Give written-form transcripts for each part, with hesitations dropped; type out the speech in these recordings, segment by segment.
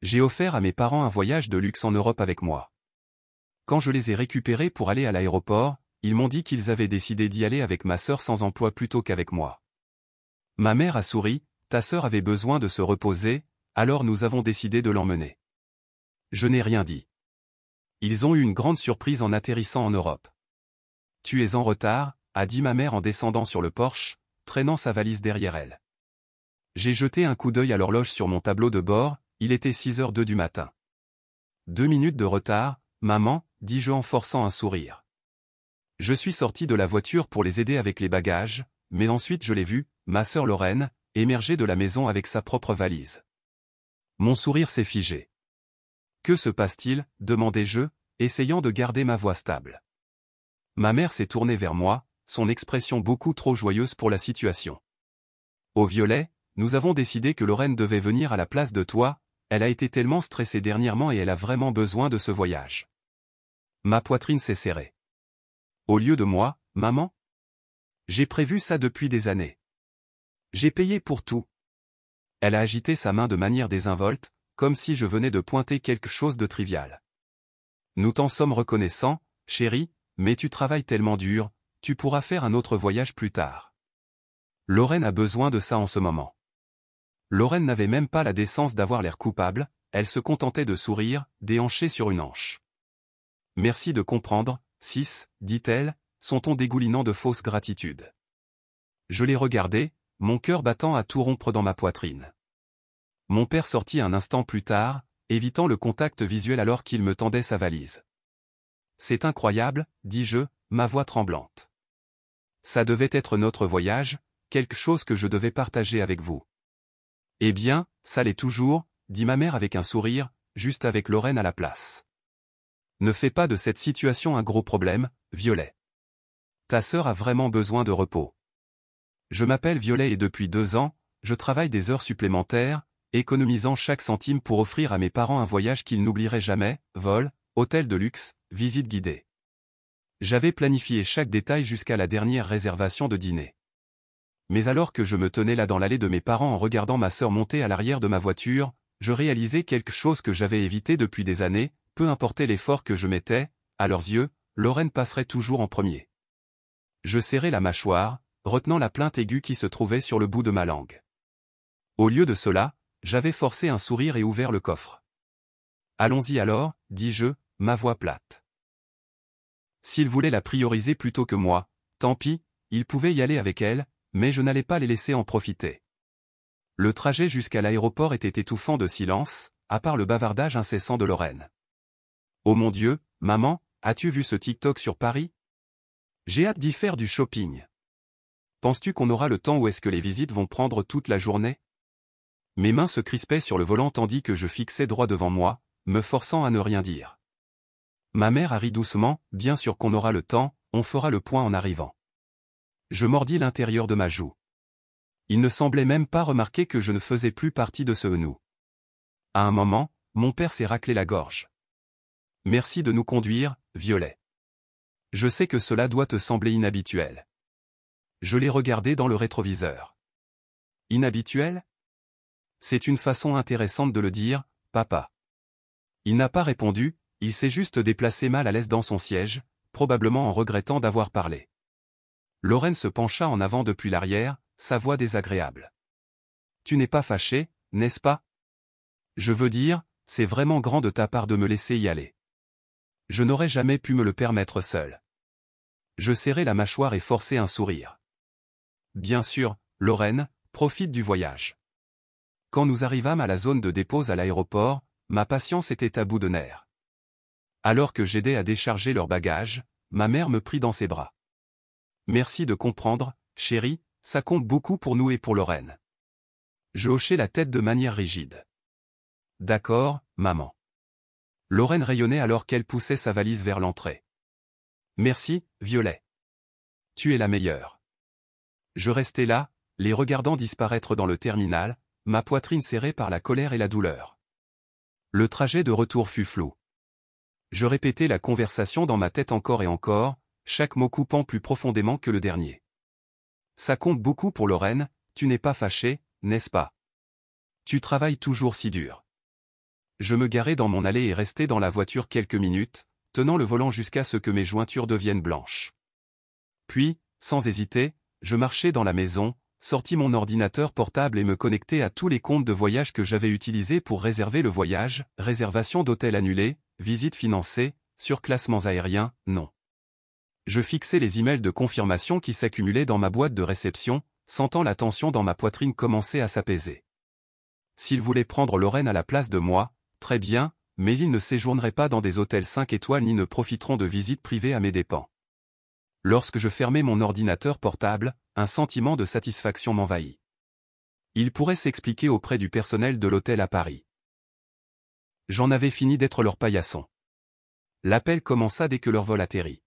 J'ai offert à mes parents un voyage de luxe en Europe avec moi. Quand je les ai récupérés pour aller à l'aéroport, ils m'ont dit qu'ils avaient décidé d'y aller avec ma sœur sans emploi plutôt qu'avec moi. Ma mère a souri, ta sœur avait besoin de se reposer, alors nous avons décidé de l'emmener. Je n'ai rien dit. Ils ont eu une grande surprise en atterrissant en Europe. Tu es en retard, a dit ma mère en descendant sur le porche, traînant sa valise derrière elle. J'ai jeté un coup d'œil à l'horloge sur mon tableau de bord, il était 6h02 du matin. 2 minutes de retard, maman, dis-je en forçant un sourire. Je suis sorti de la voiture pour les aider avec les bagages, mais ensuite je l'ai vue, ma sœur Lorraine, émerger de la maison avec sa propre valise. Mon sourire s'est figé. Que se passe-t-il, demandai-je, essayant de garder ma voix stable. Ma mère s'est tournée vers moi, son expression beaucoup trop joyeuse pour la situation. Au Violet, nous avons décidé que Lorraine devait venir à la place de toi, elle a été tellement stressée dernièrement et elle a vraiment besoin de ce voyage. Ma poitrine s'est serrée. Au lieu de moi, maman? J'ai prévu ça depuis des années. J'ai payé pour tout. Elle a agité sa main de manière désinvolte, comme si je venais de pointer quelque chose de trivial. Nous t'en sommes reconnaissants, chérie, mais tu travailles tellement dur, tu pourras faire un autre voyage plus tard. Lorraine a besoin de ça en ce moment. Lorraine n'avait même pas la décence d'avoir l'air coupable, elle se contentait de sourire, déhanchée sur une hanche. Merci de comprendre, Sis, dit-elle, son ton dégoulinant de fausse gratitude. Je l'ai regardé, mon cœur battant à tout rompre dans ma poitrine. Mon père sortit un instant plus tard, évitant le contact visuel alors qu'il me tendait sa valise. C'est incroyable, dis-je, ma voix tremblante. Ça devait être notre voyage, quelque chose que je devais partager avec vous. Eh bien, ça l'est toujours, dit ma mère avec un sourire, juste avec Lorraine à la place. Ne fais pas de cette situation un gros problème, Violet. Ta sœur a vraiment besoin de repos. Je m'appelle Violet et depuis 2 ans, je travaille des heures supplémentaires, économisant chaque centime pour offrir à mes parents un voyage qu'ils n'oublieraient jamais, vol, hôtel de luxe, visite guidée. J'avais planifié chaque détail jusqu'à la dernière réservation de dîner. Mais alors que je me tenais là dans l'allée de mes parents en regardant ma sœur monter à l'arrière de ma voiture, je réalisais quelque chose que j'avais évité depuis des années, peu importait l'effort que je mettais, à leurs yeux, Lorraine passerait toujours en premier. Je serrai la mâchoire, retenant la plainte aiguë qui se trouvait sur le bout de ma langue. Au lieu de cela, j'avais forcé un sourire et ouvert le coffre. Allons-y alors, dis-je, ma voix plate. S'il voulait la prioriser plutôt que moi, tant pis, il pouvait y aller avec elle, mais je n'allais pas les laisser en profiter. Le trajet jusqu'à l'aéroport était étouffant de silence, à part le bavardage incessant de Lorraine. Oh mon Dieu, maman, as-tu vu ce TikTok sur Paris? J'ai hâte d'y faire du shopping. Penses-tu qu'on aura le temps ou est-ce que les visites vont prendre toute la journée? Mes mains se crispaient sur le volant tandis que je fixais droit devant moi, me forçant à ne rien dire. Ma mère a ri doucement, bien sûr qu'on aura le temps, on fera le point en arrivant. Je mordis l'intérieur de ma joue. Il ne semblait même pas remarquer que je ne faisais plus partie de ce nous. À un moment, mon père s'est raclé la gorge. Merci de nous conduire, Violet. Je sais que cela doit te sembler inhabituel. Je l'ai regardé dans le rétroviseur. Inhabituel? C'est une façon intéressante de le dire, papa. Il n'a pas répondu, il s'est juste déplacé mal à l'aise dans son siège, probablement en regrettant d'avoir parlé. Lorraine se pencha en avant depuis l'arrière, sa voix désagréable. Tu n'es pas fâché, n'est-ce pas? Je veux dire, c'est vraiment grand de ta part de me laisser y aller. Je n'aurais jamais pu me le permettre seul. Je serrai la mâchoire et forçai un sourire. Bien sûr, Lorraine, profite du voyage. Quand nous arrivâmes à la zone de dépose à l'aéroport, ma patience était à bout de nerfs. Alors que j'aidais à décharger leurs bagages, ma mère me prit dans ses bras. Merci de comprendre, chérie, ça compte beaucoup pour nous et pour Lorraine. Je hochai la tête de manière rigide. D'accord, maman. Lorraine rayonnait alors qu'elle poussait sa valise vers l'entrée. Merci, Violet. Tu es la meilleure. Je restais là, les regardant disparaître dans le terminal, ma poitrine serrée par la colère et la douleur. Le trajet de retour fut flou. Je répétais la conversation dans ma tête encore et encore, chaque mot coupant plus profondément que le dernier. Ça compte beaucoup pour Lorraine, tu n'es pas fâché, n'est-ce pas? Tu travailles toujours si dur. Je me garai dans mon allée et restai dans la voiture quelques minutes, tenant le volant jusqu'à ce que mes jointures deviennent blanches. Puis, sans hésiter, je marchai dans la maison, sortis mon ordinateur portable et me connectai à tous les comptes de voyage que j'avais utilisés pour réserver le voyage, réservation d'hôtel annulée, visites financées, surclassements aériens, non. Je fixai les emails de confirmation qui s'accumulaient dans ma boîte de réception, sentant la tension dans ma poitrine commencer à s'apaiser. S'il voulait prendre Lorraine à la place de moi, très bien, mais ils ne séjourneraient pas dans des hôtels 5 étoiles ni ne profiteront de visites privées à mes dépens. Lorsque je fermai mon ordinateur portable, un sentiment de satisfaction m'envahit. Il pourrait s'expliquer auprès du personnel de l'hôtel à Paris. J'en avais fini d'être leur paillasson. L'appel commença dès que leur vol atterrit.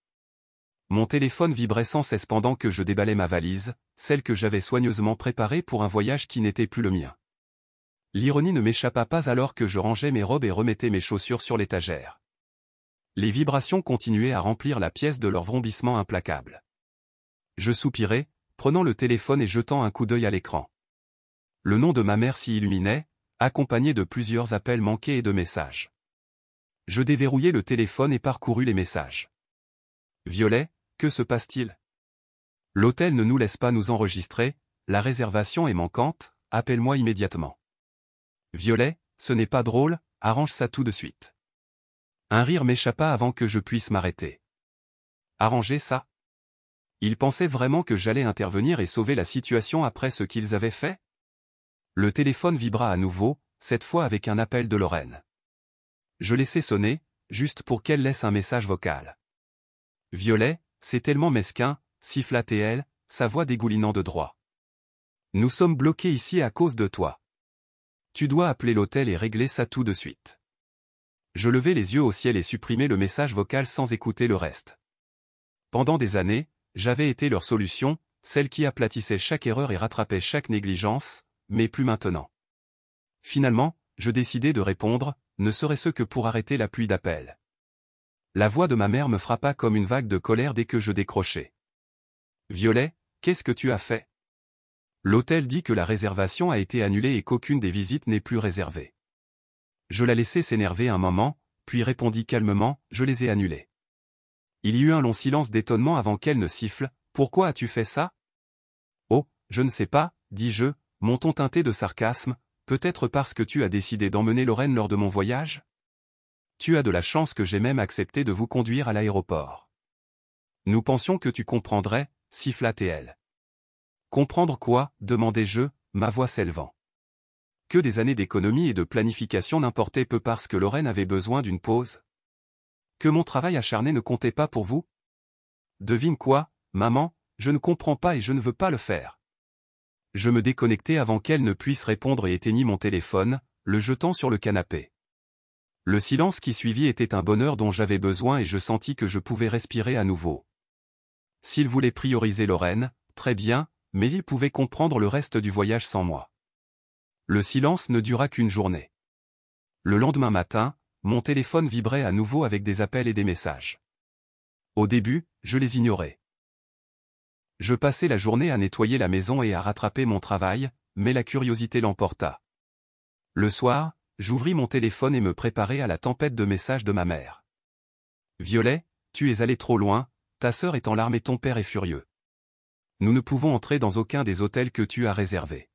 Mon téléphone vibrait sans cesse pendant que je déballais ma valise, celle que j'avais soigneusement préparée pour un voyage qui n'était plus le mien. L'ironie ne m'échappa pas alors que je rangeais mes robes et remettais mes chaussures sur l'étagère. Les vibrations continuaient à remplir la pièce de leur vrombissement implacable. Je soupirai, prenant le téléphone et jetant un coup d'œil à l'écran. Le nom de ma mère s'y illuminait, accompagné de plusieurs appels manqués et de messages. Je déverrouillai le téléphone et parcourus les messages. Violet, que se passe-t-il? L'hôtel ne nous laisse pas nous enregistrer, la réservation est manquante, appelle-moi immédiatement. Violet, ce n'est pas drôle, arrange ça tout de suite. Un rire m'échappa avant que je puisse m'arrêter. Arranger ça? Ils pensaient vraiment que j'allais intervenir et sauver la situation après ce qu'ils avaient fait? Le téléphone vibra à nouveau, cette fois avec un appel de Lorraine. Je laissai sonner, juste pour qu'elle laisse un message vocal. Violet, c'est tellement mesquin, siffla-t-elle, sa voix dégoulinant de droit. Nous sommes bloqués ici à cause de toi. Tu dois appeler l'hôtel et régler ça tout de suite. Je levai les yeux au ciel et supprimai le message vocal sans écouter le reste. Pendant des années, j'avais été leur solution, celle qui aplatissait chaque erreur et rattrapait chaque négligence, mais plus maintenant. Finalement, je décidai de répondre, ne serait-ce que pour arrêter la pluie d'appels. La voix de ma mère me frappa comme une vague de colère dès que je décrochai. Violet, qu'est-ce que tu as fait? L'hôtel dit que la réservation a été annulée et qu'aucune des visites n'est plus réservée. Je la laissai s'énerver un moment, puis répondis calmement, je les ai annulées. Il y eut un long silence d'étonnement avant qu'elle ne siffle, pourquoi as-tu fait ça? Oh, je ne sais pas, dis-je, mon ton teinté de sarcasme, peut-être parce que tu as décidé d'emmener Lorraine lors de mon voyage? Tu as de la chance que j'ai même accepté de vous conduire à l'aéroport. Nous pensions que tu comprendrais, siffla-t-elle. Comprendre quoi? Demandai-je, ma voix s'élevant. Que des années d'économie et de planification n'importaient peu parce que Lorraine avait besoin d'une pause? Que mon travail acharné ne comptait pas pour vous? Devine quoi, maman, je ne comprends pas et je ne veux pas le faire. Je me déconnectai avant qu'elle ne puisse répondre et éteignis mon téléphone, le jetant sur le canapé. Le silence qui suivit était un bonheur dont j'avais besoin et je sentis que je pouvais respirer à nouveau. S'il voulait prioriser Lorraine, très bien, mais il pouvait comprendre le reste du voyage sans moi. Le silence ne dura qu'une journée. Le lendemain matin, mon téléphone vibrait à nouveau avec des appels et des messages. Au début, je les ignorais. Je passai la journée à nettoyer la maison et à rattraper mon travail, mais la curiosité l'emporta. Le soir, j'ouvris mon téléphone et me préparai à la tempête de messages de ma mère. Violet, tu es allé trop loin, ta sœur est en larmes et ton père est furieux. Nous ne pouvons entrer dans aucun des hôtels que tu as réservés.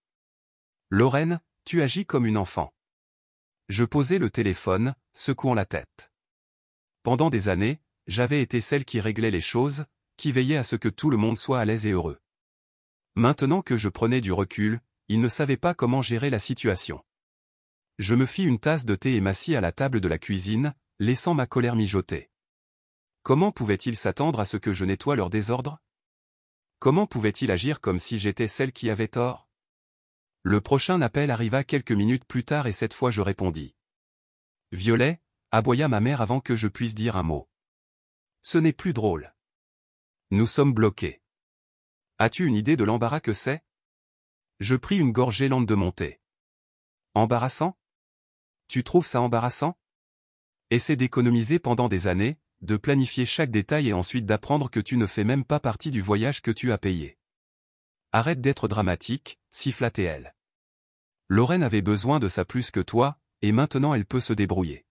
Lorraine, tu agis comme une enfant. Je posai le téléphone, secouant la tête. Pendant des années, j'avais été celle qui réglait les choses, qui veillait à ce que tout le monde soit à l'aise et heureux. Maintenant que je prenais du recul, il ne savait pas comment gérer la situation. Je me fis une tasse de thé et m'assis à la table de la cuisine, laissant ma colère mijoter. Comment pouvait-il s'attendre à ce que je nettoie leur désordre? Comment pouvait-il agir comme si j'étais celle qui avait tort? Le prochain appel arriva quelques minutes plus tard et cette fois je répondis. Violet, aboya ma mère avant que je puisse dire un mot. Ce n'est plus drôle. Nous sommes bloqués. As-tu une idée de l'embarras que c'est? Je pris une gorgée lente de mon thé. Embarrassant? Tu trouves ça embarrassant? Essaie d'économiser pendant des années, de planifier chaque détail et ensuite d'apprendre que tu ne fais même pas partie du voyage que tu as payé. Arrête d'être dramatique, siffla-t-elle. Lorraine avait besoin de ça plus que toi, et maintenant elle peut se débrouiller.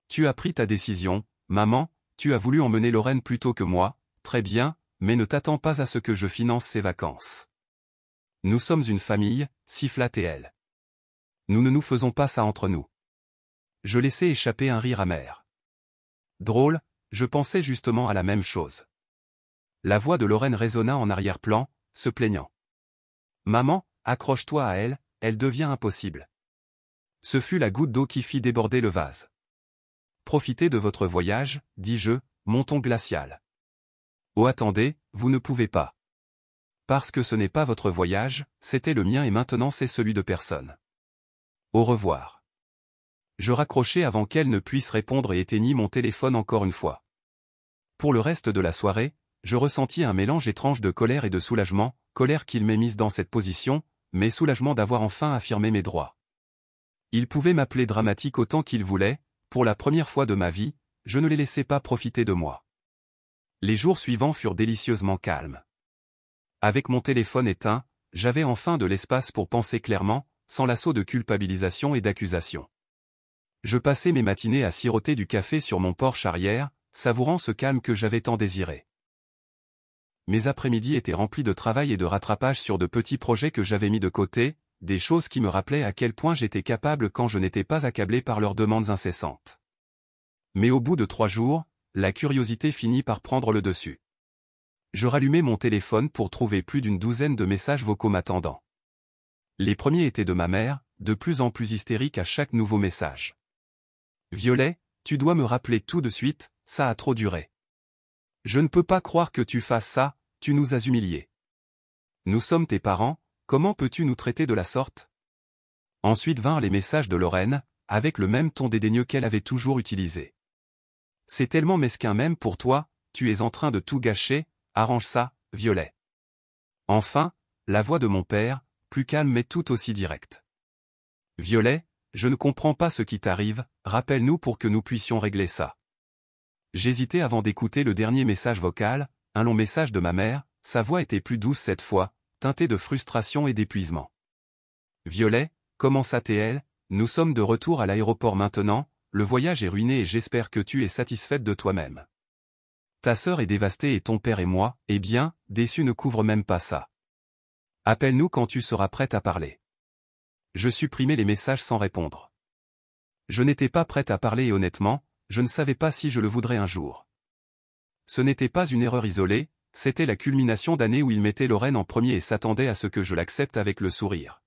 Tu as pris ta décision, maman, tu as voulu emmener Lorraine plutôt que moi, très bien, mais ne t'attends pas à ce que je finance ses vacances. Nous sommes une famille, siffla-t-elle. Nous ne nous faisons pas ça entre nous. Je laissai échapper un rire amer. Drôle, je pensais justement à la même chose. La voix de Lorraine résonna en arrière-plan, se plaignant. Maman, accroche-toi à elle, elle devient impossible. Ce fut la goutte d'eau qui fit déborder le vase. Profitez de votre voyage, dis-je, mon ton glacial. Oh attendez, vous ne pouvez pas. Parce que ce n'est pas votre voyage, c'était le mien et maintenant c'est celui de personne. Au revoir. Je raccrochai avant qu'elle ne puisse répondre et éteignis mon téléphone encore une fois. Pour le reste de la soirée, je ressentis un mélange étrange de colère et de soulagement, colère qu'il m'ait mise dans cette position, mais soulagement d'avoir enfin affirmé mes droits. Il pouvait m'appeler dramatique autant qu'il voulait, pour la première fois de ma vie, je ne les laissais pas profiter de moi. Les jours suivants furent délicieusement calmes. Avec mon téléphone éteint, j'avais enfin de l'espace pour penser clairement, sans l'assaut de culpabilisation et d'accusation. Je passais mes matinées à siroter du café sur mon porche arrière, savourant ce calme que j'avais tant désiré. Mes après-midi étaient remplis de travail et de rattrapage sur de petits projets que j'avais mis de côté, des choses qui me rappelaient à quel point j'étais capable quand je n'étais pas accablé par leurs demandes incessantes. Mais au bout de 3 jours, la curiosité finit par prendre le dessus. Je rallumai mon téléphone pour trouver plus d'une douzaine de messages vocaux m'attendant. Les premiers étaient de ma mère, de plus en plus hystérique à chaque nouveau message. « Violet, tu dois me rappeler tout de suite, ça a trop duré. Je ne peux pas croire que tu fasses ça, tu nous as humiliés. Nous sommes tes parents, comment peux-tu nous traiter de la sorte ?» Ensuite vinrent les messages de Lorraine, avec le même ton dédaigneux qu'elle avait toujours utilisé. « C'est tellement mesquin même pour toi, tu es en train de tout gâcher, arrange ça, Violet. » Enfin, la voix de mon père, plus calme mais tout aussi directe. « Violet, je ne comprends pas ce qui t'arrive, rappelle-nous pour que nous puissions régler ça. » J'hésitais avant d'écouter le dernier message vocal, un long message de ma mère, sa voix était plus douce cette fois, teintée de frustration et d'épuisement. « Violet, comment ça t'est-elle, nous sommes de retour à l'aéroport maintenant, le voyage est ruiné et j'espère que tu es satisfaite de toi-même. Ta sœur est dévastée et ton père et moi, eh bien, déçus ne couvrent même pas ça. Appelle-nous quand tu seras prête à parler. » Je supprimai les messages sans répondre. Je n'étais pas prête à parler et honnêtement, je ne savais pas si je le voudrais un jour. Ce n'était pas une erreur isolée, c'était la culmination d'années où il mettait Lorraine en premier et s'attendait à ce que je l'accepte avec le sourire.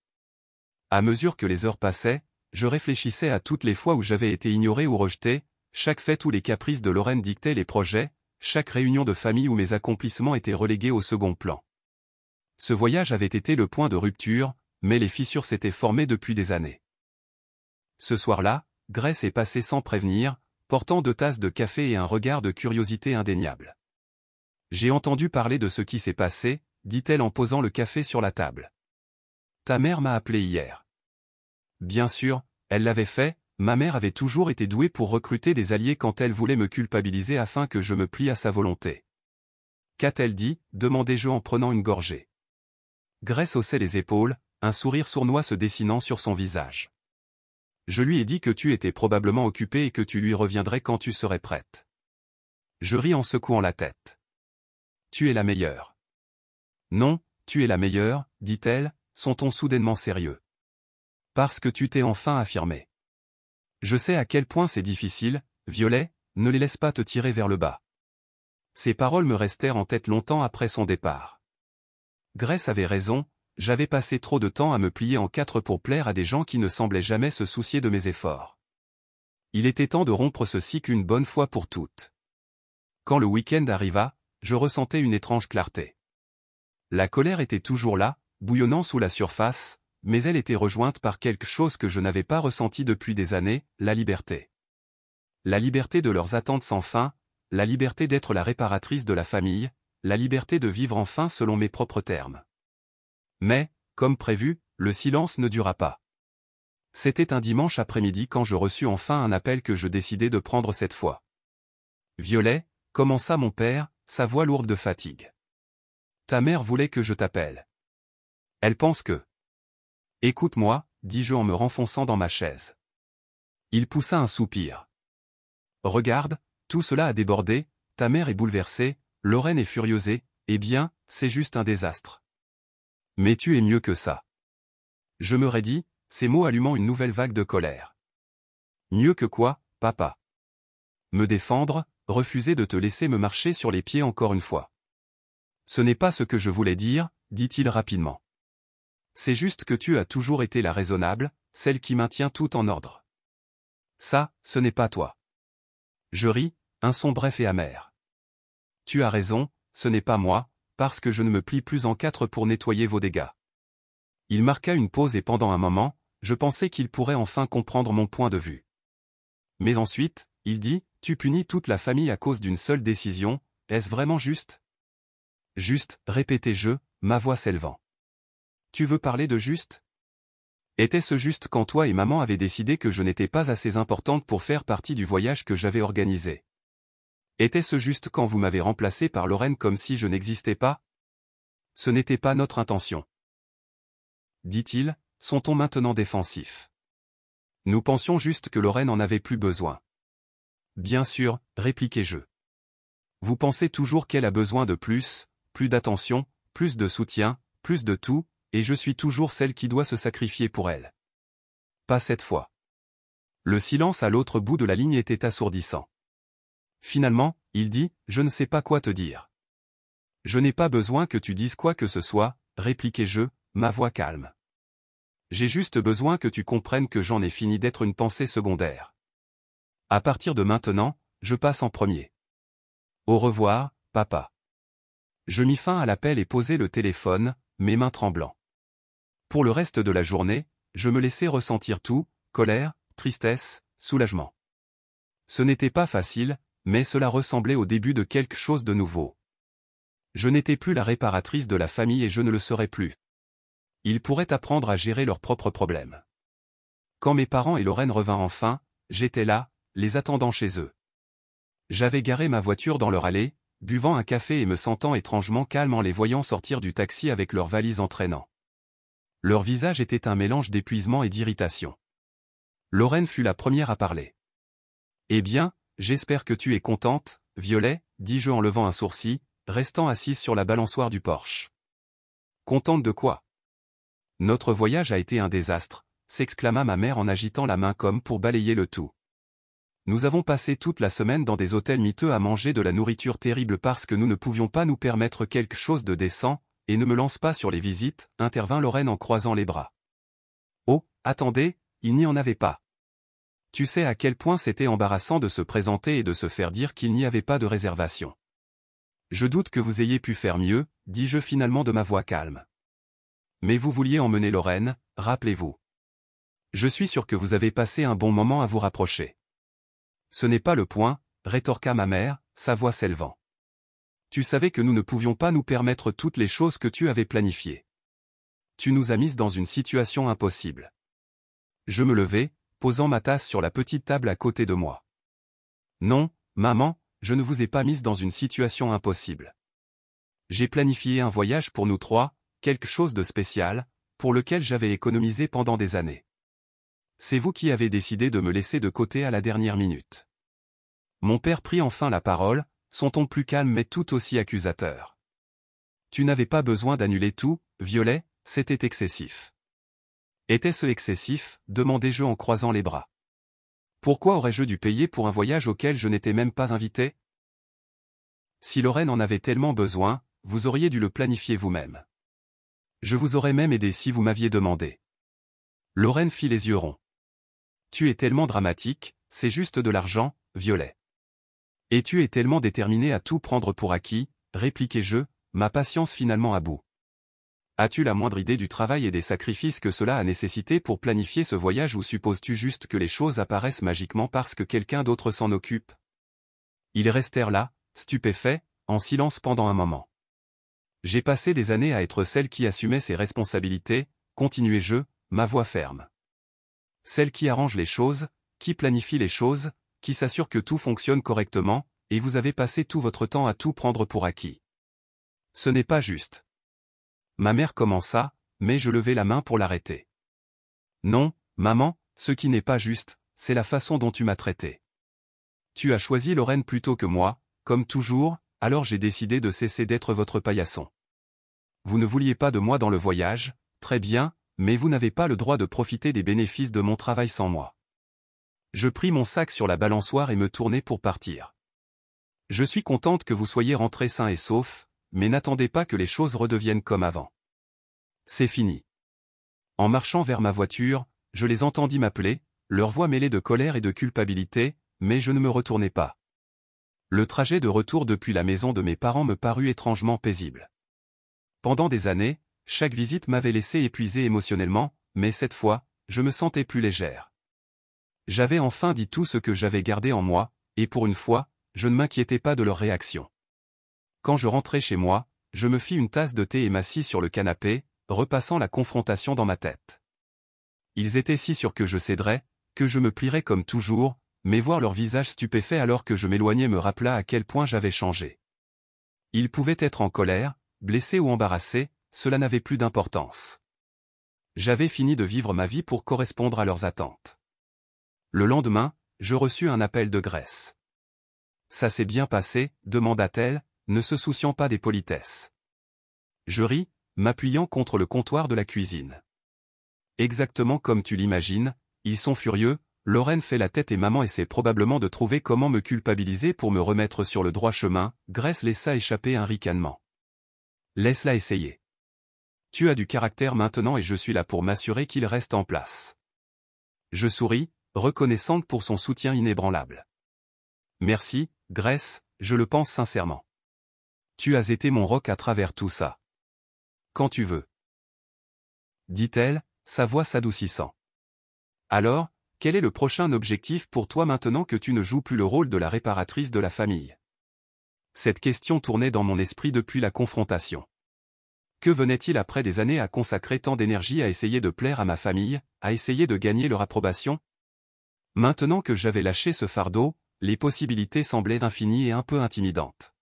À mesure que les heures passaient, je réfléchissais à toutes les fois où j'avais été ignoré ou rejeté, chaque fête où les caprices de Lorraine dictaient les projets, chaque réunion de famille où mes accomplissements étaient relégués au second plan. Ce voyage avait été le point de rupture, mais les fissures s'étaient formées depuis des années. Ce soir-là, Grace est passée sans prévenir, portant 2 tasses de café et un regard de curiosité indéniable. « J'ai entendu parler de ce qui s'est passé, » dit-elle en posant le café sur la table. « Ta mère m'a appelé hier. » Bien sûr, elle l'avait fait, ma mère avait toujours été douée pour recruter des alliés quand elle voulait me culpabiliser afin que je me plie à sa volonté. « Qu'a-t-elle dit » demandai-je en prenant une gorgée. Grace haussait les épaules, un sourire sournois se dessinant sur son visage. « Je lui ai dit que tu étais probablement occupée et que tu lui reviendrais quand tu serais prête. » Je ris en secouant la tête. « Tu es la meilleure. »« Non, tu es la meilleure, » dit-elle, son ton soudainement sérieux. « Parce que tu t'es enfin affirmée. Je sais à quel point c'est difficile, Violet, ne les laisse pas te tirer vers le bas. » Ces paroles me restèrent en tête longtemps après son départ. Grace avait raison, j'avais passé trop de temps à me plier en 4 pour plaire à des gens qui ne semblaient jamais se soucier de mes efforts. Il était temps de rompre ce cycle une bonne fois pour toutes. Quand le week-end arriva, je ressentais une étrange clarté. La colère était toujours là, bouillonnant sous la surface, mais elle était rejointe par quelque chose que je n'avais pas ressenti depuis des années, la liberté. La liberté de leurs attentes sans fin, la liberté d'être la réparatrice de la famille, la liberté de vivre enfin selon mes propres termes. Mais, comme prévu, le silence ne dura pas. C'était un dimanche après-midi quand je reçus enfin un appel que je décidai de prendre cette fois. « Violet, commença mon père, sa voix lourde de fatigue. Ta mère voulait que je t'appelle. Elle pense que... » Écoute-moi, dis-je en me renfonçant dans ma chaise. Il poussa un soupir. Regarde, tout cela a débordé, ta mère est bouleversée, Lorraine est furieuse, eh bien, c'est juste un désastre. Mais tu es mieux que ça. Je me raidis, ces mots allumant une nouvelle vague de colère. Mieux que quoi, papa? Me défendre, refuser de te laisser me marcher sur les pieds encore une fois. Ce n'est pas ce que je voulais dire, dit-il rapidement. C'est juste que tu as toujours été la raisonnable, celle qui maintient tout en ordre. Ça, ce n'est pas toi. Je ris, un son bref et amer. Tu as raison, ce n'est pas moi, parce que je ne me plie plus en quatre pour nettoyer vos dégâts. Il marqua une pause et pendant un moment, je pensais qu'il pourrait enfin comprendre mon point de vue. Mais ensuite, il dit, tu punis toute la famille à cause d'une seule décision, est-ce vraiment juste? Juste, répétai-je, ma voix s'élevant. Tu veux parler de juste? Était-ce juste quand toi et maman avaient décidé que je n'étais pas assez importante pour faire partie du voyage que j'avais organisé? Était-ce juste quand vous m'avez remplacé par Lorraine comme si je n'existais pas? Ce n'était pas notre intention. Dit-il, son ton maintenant défensif. Nous pensions juste que Lorraine en avait plus besoin. Bien sûr, répliquai-je. Vous pensez toujours qu'elle a besoin de plus d'attention, plus de soutien, plus de tout, et je suis toujours celle qui doit se sacrifier pour elle. Pas cette fois. Le silence à l'autre bout de la ligne était assourdissant. Finalement, il dit, je ne sais pas quoi te dire. Je n'ai pas besoin que tu dises quoi que ce soit, répliquai-je, ma voix calme. J'ai juste besoin que tu comprennes que j'en ai fini d'être une pensée secondaire. À partir de maintenant, je passe en premier. Au revoir, papa. Je mis fin à l'appel et posai le téléphone, mes mains tremblant. Pour le reste de la journée, je me laissais ressentir tout, colère, tristesse, soulagement. Ce n'était pas facile, mais cela ressemblait au début de quelque chose de nouveau. Je n'étais plus la réparatrice de la famille et je ne le serais plus. Ils pourraient apprendre à gérer leurs propres problèmes. Quand mes parents et Lorraine revinrent enfin, j'étais là, les attendant chez eux. J'avais garé ma voiture dans leur allée, buvant un café et me sentant étrangement calme en les voyant sortir du taxi avec leurs valises entraînant. Leur visage était un mélange d'épuisement et d'irritation. Lorraine fut la première à parler. « Eh bien, j'espère que tu es contente, Violet, dis-je en levant un sourcil, restant assise sur la balançoire du Porsche. Contente de quoi? Notre voyage a été un désastre, s'exclama ma mère en agitant la main comme pour balayer le tout. Nous avons passé toute la semaine dans des hôtels miteux à manger de la nourriture terrible parce que nous ne pouvions pas nous permettre quelque chose de décent, et ne me lance pas sur les visites, intervint Lorraine en croisant les bras. Oh, attendez, il n'y en avait pas. Tu sais à quel point c'était embarrassant de se présenter et de se faire dire qu'il n'y avait pas de réservation. Je doute que vous ayez pu faire mieux, dis-je finalement de ma voix calme. Mais vous vouliez emmener Lorraine, rappelez-vous. Je suis sûr que vous avez passé un bon moment à vous rapprocher. Ce n'est pas le point, rétorqua ma mère, sa voix s'élevant. Tu savais que nous ne pouvions pas nous permettre toutes les choses que tu avais planifiées. Tu nous as mises dans une situation impossible. Je me levai, posant ma tasse sur la petite table à côté de moi. Non, maman, je ne vous ai pas mise dans une situation impossible. J'ai planifié un voyage pour nous trois, quelque chose de spécial, pour lequel j'avais économisé pendant des années. C'est vous qui avez décidé de me laisser de côté à la dernière minute. Mon père prit enfin la parole, son ton plus calme mais tout aussi accusateur. Tu n'avais pas besoin d'annuler tout, Violet, c'était excessif. Était-ce excessif, demandai-je en croisant les bras. Pourquoi aurais-je dû payer pour un voyage auquel je n'étais même pas invité? Si Lorraine en avait tellement besoin, vous auriez dû le planifier vous-même. Je vous aurais même aidé si vous m'aviez demandé. Lorraine fit les yeux ronds. Tu es tellement dramatique, c'est juste de l'argent, Violet. Et tu es tellement déterminé à tout prendre pour acquis, répliquai-je, ma patience finalement à bout. As-tu la moindre idée du travail et des sacrifices que cela a nécessité pour planifier ce voyage ou supposes-tu juste que les choses apparaissent magiquement parce que quelqu'un d'autre s'en occupe? Ils restèrent là, stupéfaits, en silence pendant un moment. J'ai passé des années à être celle qui assumait ses responsabilités, continuai-je, ma voix ferme. Celle qui arrange les choses, qui planifie les choses, qui s'assure que tout fonctionne correctement, et vous avez passé tout votre temps à tout prendre pour acquis. Ce n'est pas juste. Ma mère commença, mais je levai la main pour l'arrêter. Non, maman, ce qui n'est pas juste, c'est la façon dont tu m'as traité. Tu as choisi Lorraine plutôt que moi, comme toujours, alors j'ai décidé de cesser d'être votre paillasson. Vous ne vouliez pas de moi dans le voyage, très bien, mais vous n'avez pas le droit de profiter des bénéfices de mon travail sans moi. Je pris mon sac sur la balançoire et me tournai pour partir. Je suis contente que vous soyez rentré sain et sauf, mais n'attendez pas que les choses redeviennent comme avant. C'est fini. En marchant vers ma voiture, je les entendis m'appeler, leur voix mêlée de colère et de culpabilité, mais je ne me retournai pas. Le trajet de retour depuis la maison de mes parents me parut étrangement paisible. Pendant des années, chaque visite m'avait laissé épuisé émotionnellement, mais cette fois, je me sentais plus légère. J'avais enfin dit tout ce que j'avais gardé en moi, et pour une fois, je ne m'inquiétais pas de leur réaction. Quand je rentrai chez moi, je me fis une tasse de thé et m'assis sur le canapé, repassant la confrontation dans ma tête. Ils étaient si sûrs que je céderais, que je me plierais comme toujours, mais voir leur visage stupéfait alors que je m'éloignais me rappela à quel point j'avais changé. Ils pouvaient être en colère, blessés ou embarrassés, cela n'avait plus d'importance. J'avais fini de vivre ma vie pour correspondre à leurs attentes. Le lendemain, je reçus un appel de Grace. « Ça s'est bien passé ?» demanda-t-elle, ne se souciant pas des politesses. Je ris, m'appuyant contre le comptoir de la cuisine. Exactement comme tu l'imagines, ils sont furieux, Lorraine fait la tête et maman essaie probablement de trouver comment me culpabiliser pour me remettre sur le droit chemin, Grace laissa échapper un ricanement. Laisse-la essayer. Tu as du caractère maintenant et je suis là pour m'assurer qu'il reste en place. Je souris, reconnaissante pour son soutien inébranlable. Merci, Grace, je le pense sincèrement. Tu as été mon roc à travers tout ça. Quand tu veux. Dit-elle, sa voix s'adoucissant. Alors, quel est le prochain objectif pour toi maintenant que tu ne joues plus le rôle de la réparatrice de la famille? Cette question tournait dans mon esprit depuis la confrontation. Que venait-il après des années à consacrer tant d'énergie à essayer de plaire à ma famille, à essayer de gagner leur approbation? Maintenant que j'avais lâché ce fardeau, les possibilités semblaient infinies et un peu intimidantes.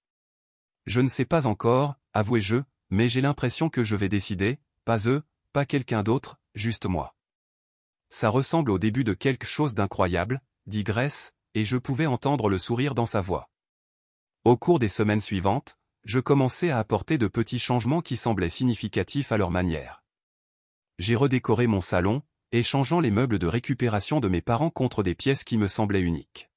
Je ne sais pas encore, avouai-je, mais j'ai l'impression que je vais décider, pas eux, pas quelqu'un d'autre, juste moi. Ça ressemble au début de quelque chose d'incroyable, dit Grace, et je pouvais entendre le sourire dans sa voix. Au cours des semaines suivantes, je commençais à apporter de petits changements qui semblaient significatifs à leur manière. J'ai redécoré mon salon, échangeant les meubles de récupération de mes parents contre des pièces qui me semblaient uniques.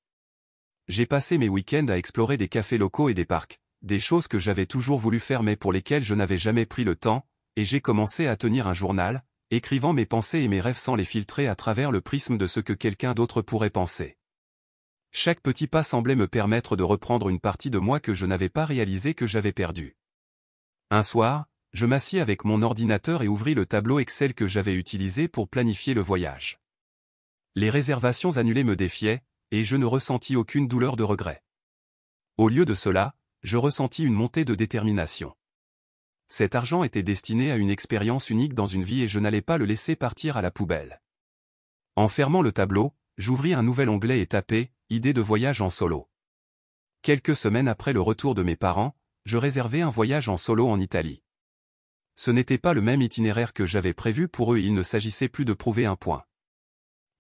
J'ai passé mes week-ends à explorer des cafés locaux et des parcs, des choses que j'avais toujours voulu faire mais pour lesquelles je n'avais jamais pris le temps, et j'ai commencé à tenir un journal, écrivant mes pensées et mes rêves sans les filtrer à travers le prisme de ce que quelqu'un d'autre pourrait penser. Chaque petit pas semblait me permettre de reprendre une partie de moi que je n'avais pas réalisé que j'avais perdue. Un soir, je m'assis avec mon ordinateur et ouvris le tableau Excel que j'avais utilisé pour planifier le voyage. Les réservations annulées me défiaient, et je ne ressentis aucune douleur de regret. Au lieu de cela, je ressentis une montée de détermination. Cet argent était destiné à une expérience unique dans une vie et je n'allais pas le laisser partir à la poubelle. En fermant le tableau, j'ouvris un nouvel onglet et tapai « Idée de voyage en solo ». Quelques semaines après le retour de mes parents, je réservais un voyage en solo en Italie. Ce n'était pas le même itinéraire que j'avais prévu pour eux et il ne s'agissait plus de prouver un point.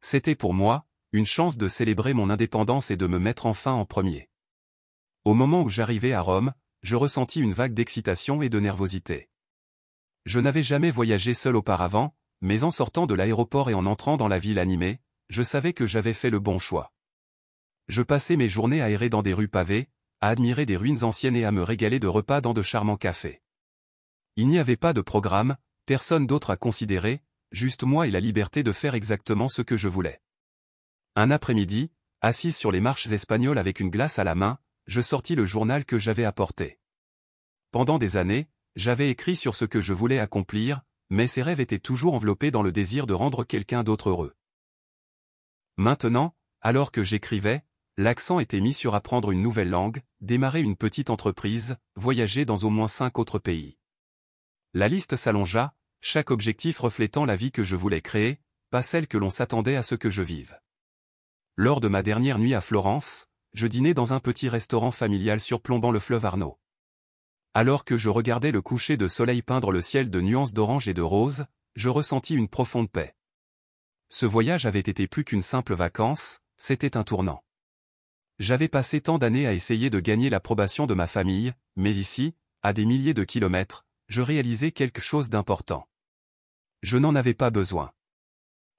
C'était pour moi, une chance de célébrer mon indépendance et de me mettre enfin en premier. Au moment où j'arrivais à Rome, je ressentis une vague d'excitation et de nervosité. Je n'avais jamais voyagé seul auparavant, mais en sortant de l'aéroport et en entrant dans la ville animée, je savais que j'avais fait le bon choix. Je passais mes journées à errer dans des rues pavées, à admirer des ruines anciennes et à me régaler de repas dans de charmants cafés. Il n'y avait pas de programme, personne d'autre à considérer, juste moi et la liberté de faire exactement ce que je voulais. Un après-midi, assise sur les marches espagnoles avec une glace à la main, je sortis le journal que j'avais apporté. Pendant des années, j'avais écrit sur ce que je voulais accomplir, mais ces rêves étaient toujours enveloppés dans le désir de rendre quelqu'un d'autre heureux. Maintenant, alors que j'écrivais, l'accent était mis sur apprendre une nouvelle langue, démarrer une petite entreprise, voyager dans au moins 5 autres pays. La liste s'allongea, chaque objectif reflétant la vie que je voulais créer, pas celle que l'on s'attendait à ce que je vive. Lors de ma dernière nuit à Florence, je dînais dans un petit restaurant familial surplombant le fleuve Arno. Alors que je regardais le coucher de soleil peindre le ciel de nuances d'orange et de rose, je ressentis une profonde paix. Ce voyage avait été plus qu'une simple vacance, c'était un tournant. J'avais passé tant d'années à essayer de gagner l'approbation de ma famille, mais ici, à des milliers de kilomètres, je réalisais quelque chose d'important. Je n'en avais pas besoin.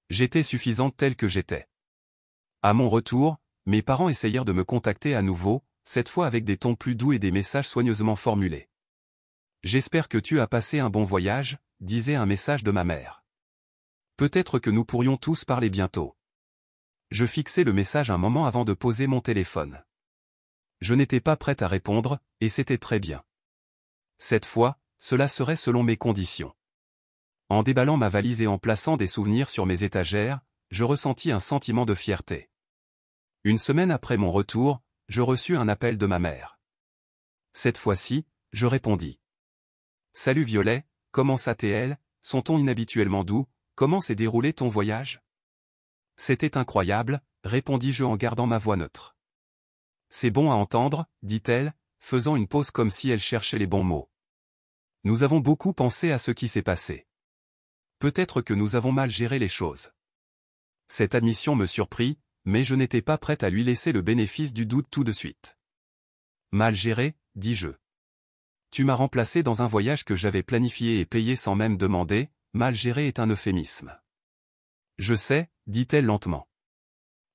J'étais suffisante telle que j'étais. À mon retour, mes parents essayèrent de me contacter à nouveau, cette fois avec des tons plus doux et des messages soigneusement formulés. J'espère que tu as passé un bon voyage, disait un message de ma mère. Peut-être que nous pourrions tous parler bientôt. Je fixai le message un moment avant de poser mon téléphone. Je n'étais pas prête à répondre, et c'était très bien. Cette fois, cela serait selon mes conditions. En déballant ma valise et en plaçant des souvenirs sur mes étagères, je ressentis un sentiment de fierté. Une semaine après mon retour, je reçus un appel de ma mère. Cette fois-ci, je répondis. « Salut Violet, comment ça t'est-elle, son ton inhabituellement doux, comment s'est déroulé ton voyage ?» « C'était incroyable, répondis-je en gardant ma voix neutre. « C'est bon à entendre, dit-elle, faisant une pause comme si elle cherchait les bons mots. Nous avons beaucoup pensé à ce qui s'est passé. Peut-être que nous avons mal géré les choses. » Cette admission me surprit, mais je n'étais pas prête à lui laisser le bénéfice du doute tout de suite. « Mal géré, dis-je. Tu m'as remplacé dans un voyage que j'avais planifié et payé sans même demander, mal géré est un euphémisme. Je sais, dit-elle lentement.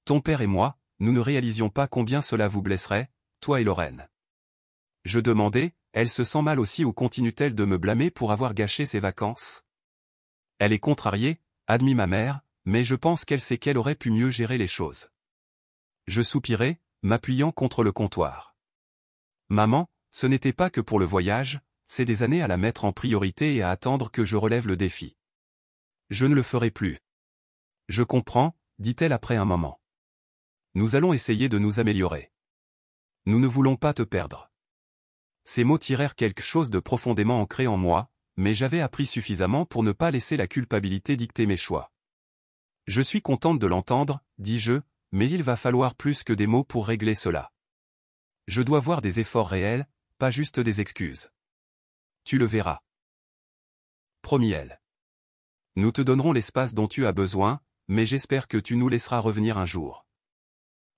Ton père et moi, nous ne réalisions pas combien cela vous blesserait, toi et Lorraine. Je demandai, elle se sent mal aussi ou continue-t-elle de me blâmer pour avoir gâché ses vacances? Elle est contrariée, admit ma mère, mais je pense qu'elle sait qu'elle aurait pu mieux gérer les choses. Je soupirai, m'appuyant contre le comptoir. Maman, ce n'était pas que pour le voyage, c'est des années à la mettre en priorité et à attendre que je relève le défi. Je ne le ferai plus. Je comprends, dit-elle après un moment. Nous allons essayer de nous améliorer. Nous ne voulons pas te perdre. Ces mots tirèrent quelque chose de profondément ancré en moi, mais j'avais appris suffisamment pour ne pas laisser la culpabilité dicter mes choix. Je suis contente de l'entendre, dis-je, mais il va falloir plus que des mots pour régler cela. Je dois voir des efforts réels, pas juste des excuses. Tu le verras. Promis elle. Nous te donnerons l'espace dont tu as besoin, mais j'espère que tu nous laisseras revenir un jour.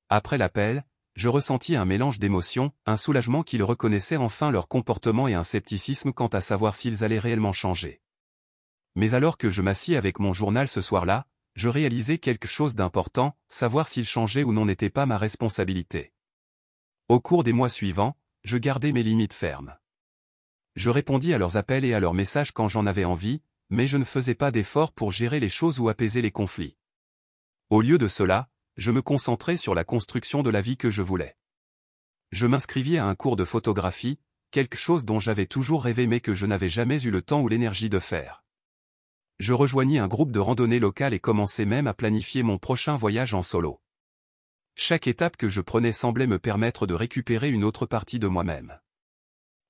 Après l'appel, je ressentis un mélange d'émotions, un soulagement qu'ils reconnaissaient enfin leur comportement et un scepticisme quant à savoir s'ils allaient réellement changer. Mais alors que je m'assis avec mon journal ce soir-là, je réalisais quelque chose d'important, savoir s'ils changeaient ou non n'était pas ma responsabilité. Au cours des mois suivants, je gardais mes limites fermes. Je répondis à leurs appels et à leurs messages quand j'en avais envie, mais je ne faisais pas d'efforts pour gérer les choses ou apaiser les conflits. Au lieu de cela, je me concentrais sur la construction de la vie que je voulais. Je m'inscrivis à un cours de photographie, quelque chose dont j'avais toujours rêvé mais que je n'avais jamais eu le temps ou l'énergie de faire. Je rejoignis un groupe de randonnée local et commençai même à planifier mon prochain voyage en solo. Chaque étape que je prenais semblait me permettre de récupérer une autre partie de moi-même.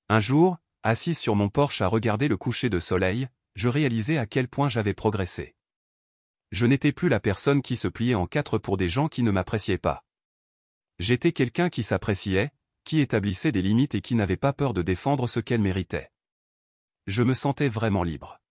Un jour, assise sur mon porche à regarder le coucher de soleil, je réalisais à quel point j'avais progressé. Je n'étais plus la personne qui se pliait en quatre pour des gens qui ne m'appréciaient pas. J'étais quelqu'un qui s'appréciait, qui établissait des limites et qui n'avait pas peur de défendre ce qu'elle méritait. Je me sentais vraiment libre.